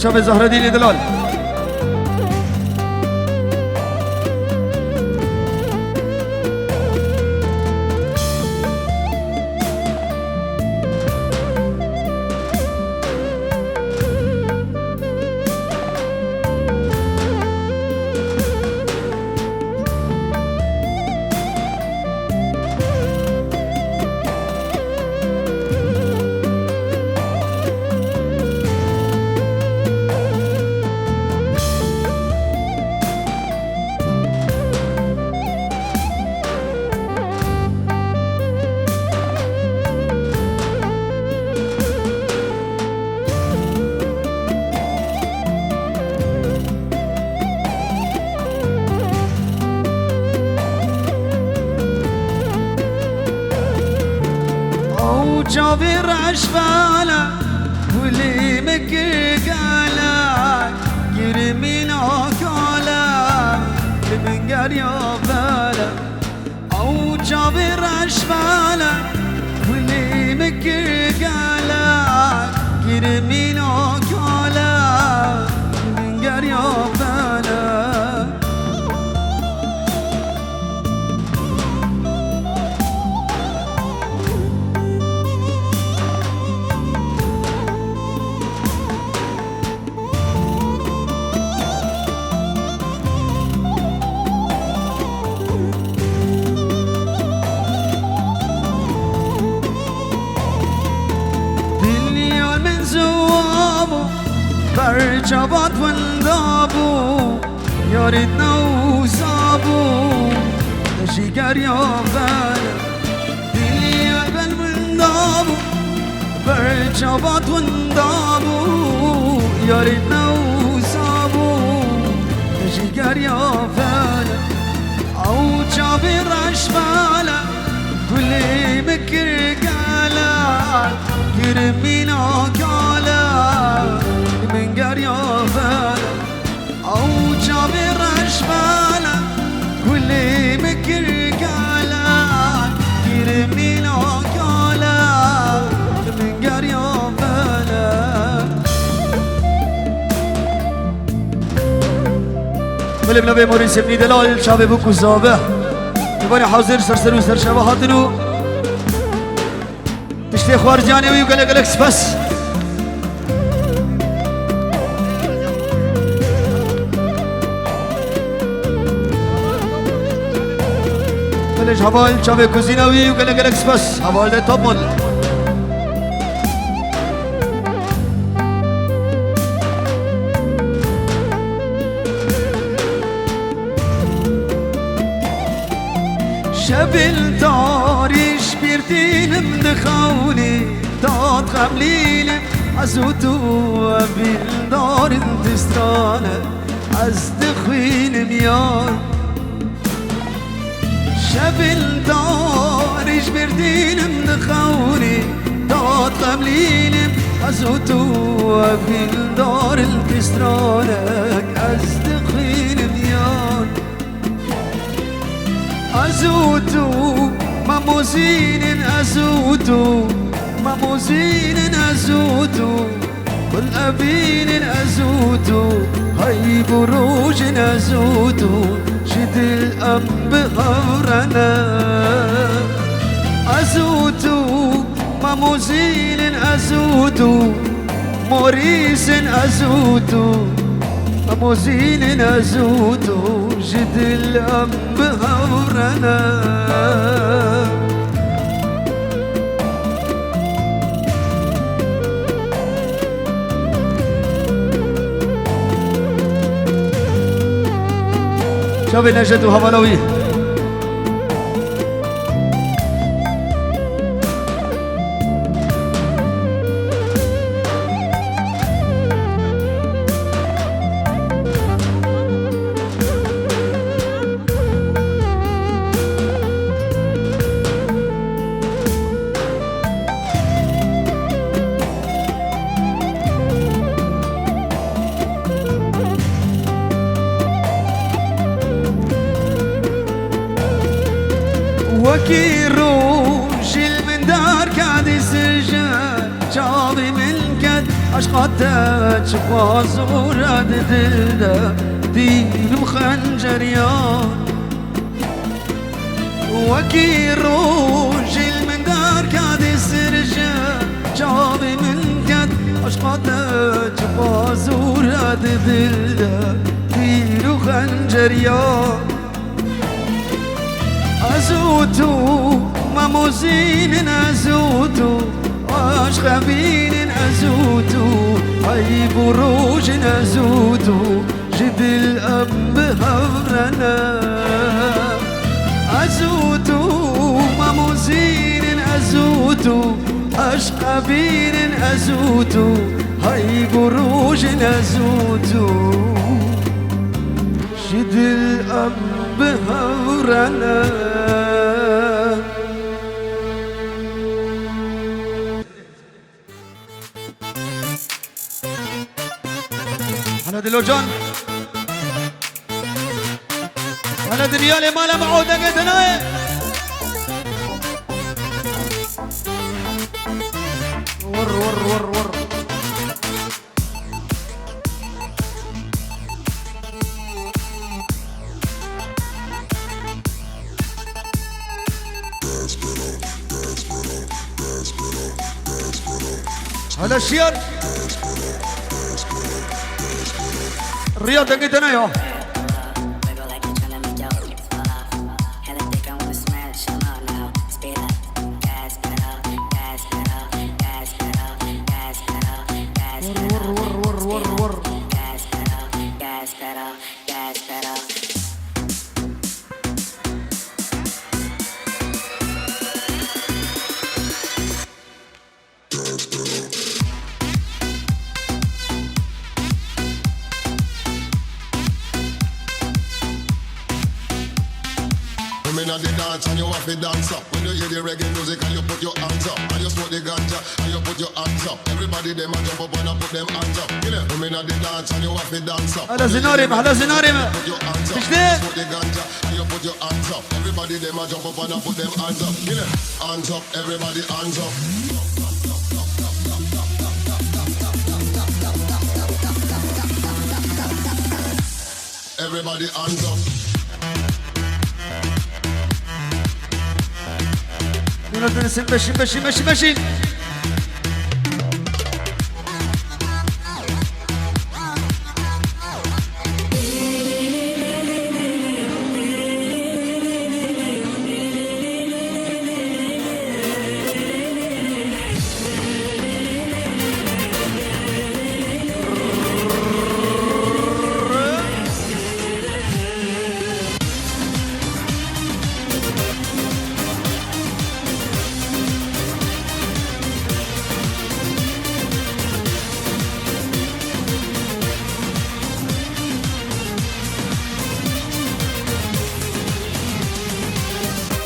شاب زهرة ديني دلال جابر عشفالة واللي مكي قالك يرمينا قالك من قرية بالك أو جابر عشفالة واللي مكي قالك يرمينا قالك من قرية بالك برجبات وندابو يا ريتنا وصابو تشيكر يا بلا دنيا بل وندابو برجبات وندابو يا ريتنا وصابو تشيكر يا بلا او جابر عشبالا كل مكر قالا يرمينا قالا من قرية بالك أو جابر عشبالة كل مكر قالك يرمينا قالك من قرية بالك ملي بنبي موريس ابني دلال شاب بوكو زابه يباني حاضر سرسر وسر شبه هاتنو تشتي خوار جاني ويو قلق قلق سبس ليش هبال شافي كوزيناوي وقال لك بس هبال ده توب موديل شبل داريش بيردينم دخولي داد خمليلم عزوتو بالدار انتسترانة از دخوينم يار شبل داريش بردينم دخولي داد خمليلم عزوتو بالدار انتسترانة از دخوينم يار أزوتو ماموزين أزوتو ماموزين أزوتو والأبين أزوتو هاي بروج أزوتو شد الأب غورنا أزوتو ماموزين أزوتو موريس أزوتو ماموزين أزوتو جد الأب غورنا شوفي نجد وهبلوي وكي روج من دار كاد سجاد جابي من كد عشقاتك بازورة دلدا دين مخنجريان وكي روج المندار كاد السرجة جابي من كد عشقاتك بازورة دلدا دين مخنجريان أزوتو ماموزين أزوتو عشق بين أزوتو أي بروج أزوتو جد الأب هورنا أزوتو ماموزين أزوتو عشق بين أزوتو أي بروج أزوتو جد الأب هورنا أنا دلوجان أنا دريالي مالا معودة قدناي ور ور ور ور هلا الشير الرياضة قدنا يا At the dance and you have to dance up. When you hear the reggae music and you put your hands up, and you smoke the ganja and you put your hands up. Everybody them a jump up and a put them hands up. You know, women at the dance and you have to dance up. هلا زنارم هلا زنارم Put your hands up. مش ده Smoke the ganja and you put your hands up. Everybody them a jump up and a put them hands up. You know, hands up, everybody hands up. Everybody hands up. ماشي ماشي ماشي ماشي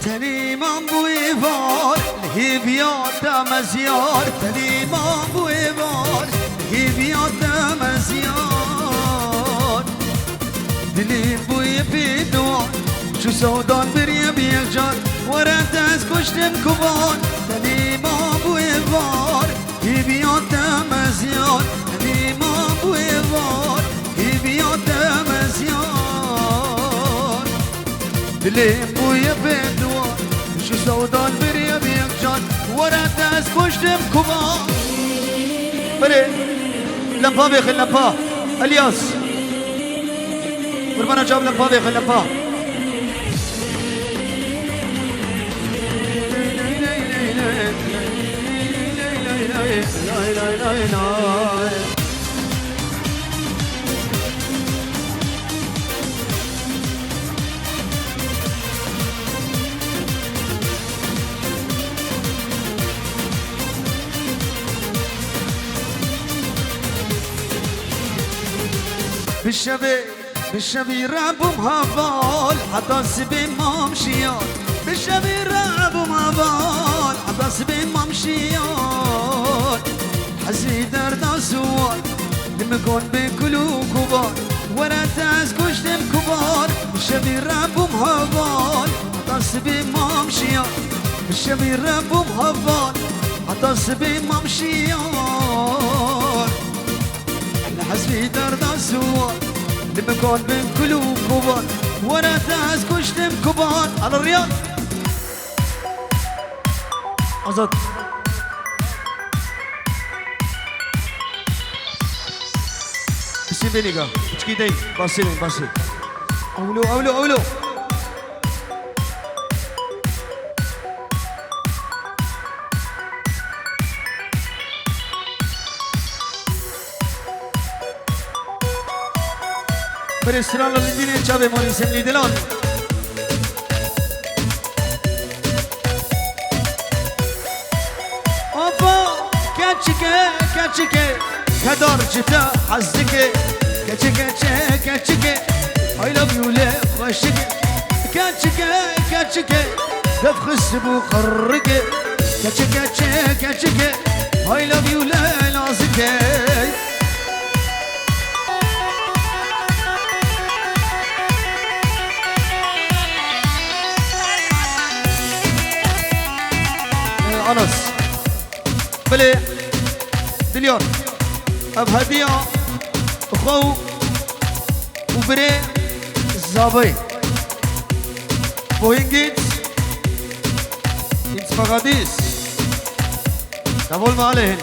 تنيمان بويفار الهيبيات مزيار تنيمان بويفار الهيبيات مزيار دلي بوي بيدوان شو سودان بريا بيجان ورا داس كشتم كبار تنيمان بويفار الهيبيات مزيار تنيمان بويفار الهيبيات مزيار دلي بوي بيدوان شو سودان بريا بيجان ورا داس كشتم كبار بلي لمبا بيخل لمبا الياس وربنا جاب لمبا بيخل لمبا بالشبي رابهم هفال حتى سبين ما مشيان بالشبي رابهم هفال حتى سبين ما مشيان حزي درد سوال لمكون بكلو كبار ورا تاز كشتم كبار بالشبي رابهم هفال حتى سبين ما مشيان بالشبي رابهم هفال حتى سبين ما مشيان حسبي دردا سوار لمكان بين كلو كبار وانا تاز كشتم كبار على الرياض آزاد بسي بينيقا اتشكي داي باسي باسي أولو أولو أولو per estrarlo all'indietro ci abbiamo i segni dell'onno اوبا كاتشكي كدار جتا حزكي كاتشكي I love you لا خشكي كاتشكي تفخس بخركي كاتشكي I love you لا نازكي أنس بلي دليون أب هدية أخو وبري الزابي بوينجيت إنت فقاديس تقول ما عليهن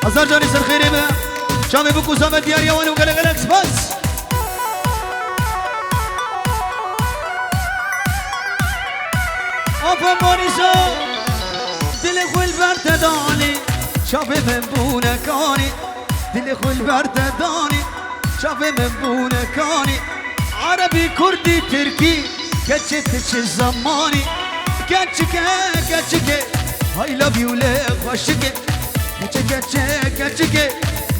أزار جاني سر خيري بها شامي بكو زامة ديار يواني وقلق الأكس بس أبا موريسو دل خوال برد داني شافي من بونكاني دل خوال برد داني شافي من بونكاني عربي كردي تركي كتشتش الزماني كتشكي I love you لا خوشكي كتشكي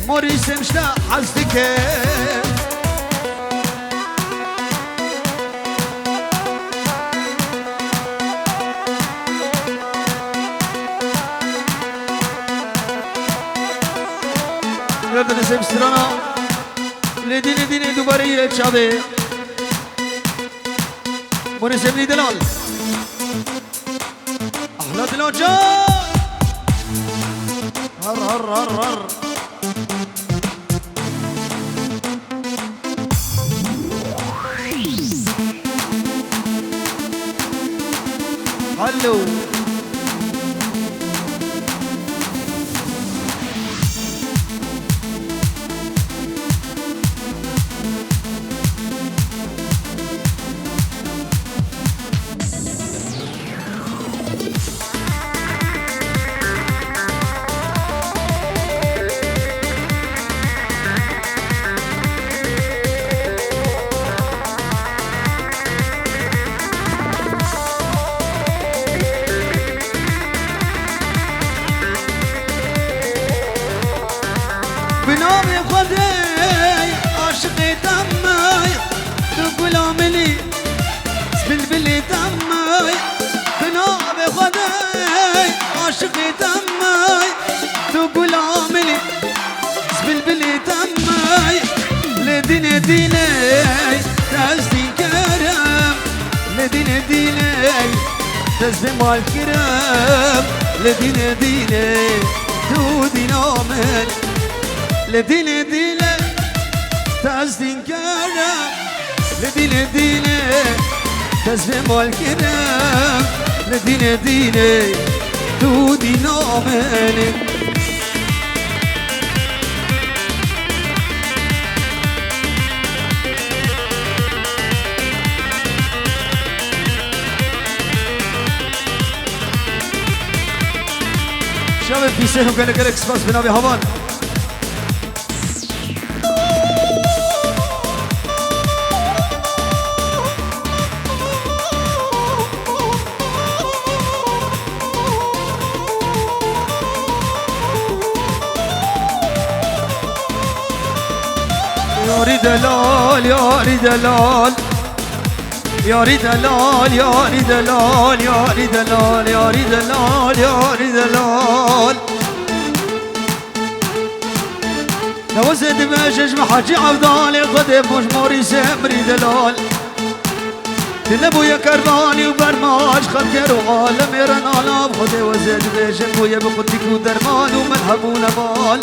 موريس مشتا حزتكي Nerede desem sırana Ledini dubariye çabe Bunu sevdi delal Ahla delal can Har Hallo بنامي خدي عاشقي دمي تقول عملي سبلبلي دمي بنامي خدي عاشقي دمي تقول عملي سبلبلي دمي لديني تازدي كرم لديني تازدي مال كرم لديني تودي نامل لديني تازدين كرم لديني تزفم والكرم لديني دودي نامني شباب في سهم كان كان اكسباس بنابي هوان يا دلال يا دلال يا دلال يا دلال يا دلال يا دلال يا دلال لو زد باجج محاجي عبدالي غدي مش موري سمري دلال تلبو يا كرباني وبرماج خلق روغال ميران علام خدي وزد باجج ويا بقدك ودرمان ومنهب ونبال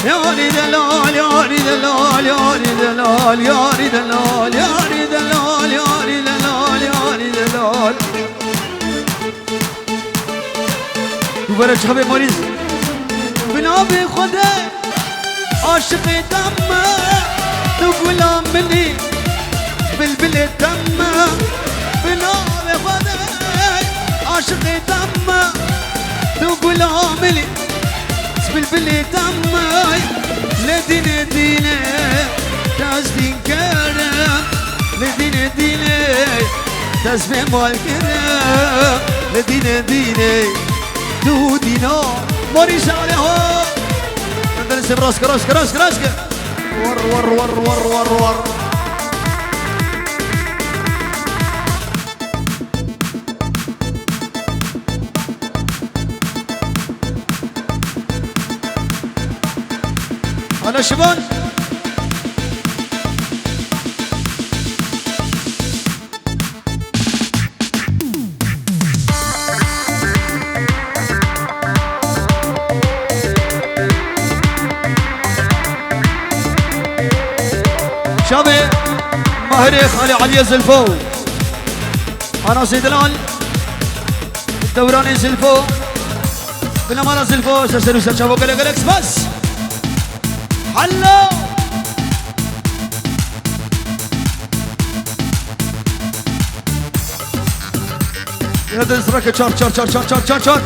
ياري دلال ياري دلال ياري دلال ياري دلال ياري دلال ياري دلال ياري دلال دوباره شبه مریض بنا به خدا عاشق دمه تو غلام منی بلبل دمه بنا به خدا عاشق دمه تو غلام منی بلبل دمه لدين دينه تازدين كرم لدين دينه تزفي مال كرم لدين دينه دو دينا ماريس عليها ننسب راسك راسك راسك راسك ور ور ور ور ور ور أنا شبان شابي ماهري خالي علي زلفو أنا سيدلال الدوراني زلفو بلا مالا زلفو سرسلو سرشابو قلق قلق بس هلو هذا الزرقة شار شار شار شار شار شار شار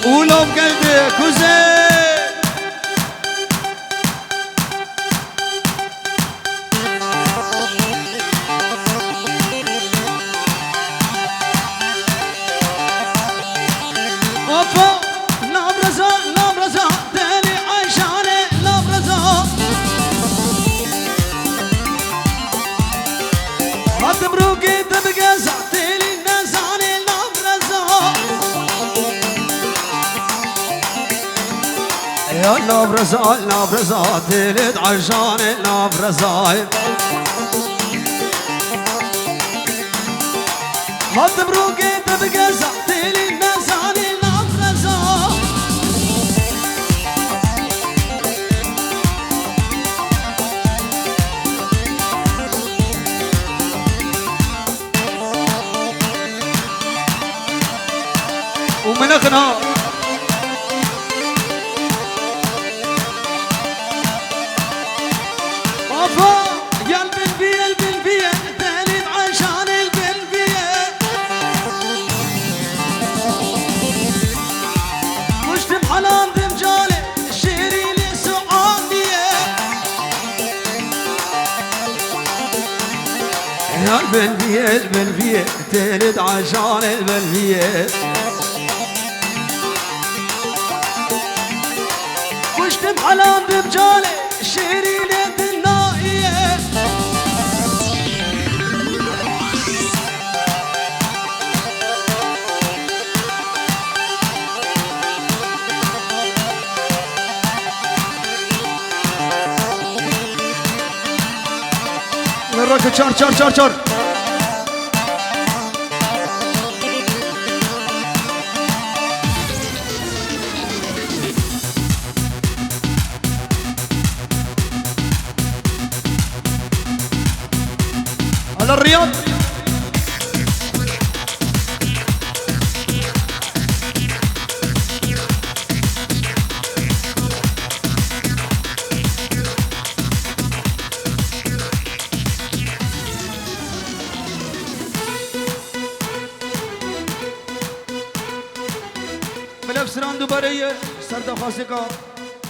ولو بقلبك وزين اوبا نبرزة نبرزة تالي عيشاني نبرزة هتبروكي تبقى زعتلي نزاني نبرزة يا نبرزة نبرزة تلد عشان نبرزة هتبروكي تبقى زعتلي نزاني نبرزة ومنخنا يا البلبية البلبية تهليد عشان البلبية مش حلال دمجالي الشيري لي سعودية يا البلبية البلبية تهليد عشان البلبية مش حلال دمجالي الشيري لي الراكب شار شار شار شار على الرياض ملف سران دوباره سرد خاصی کا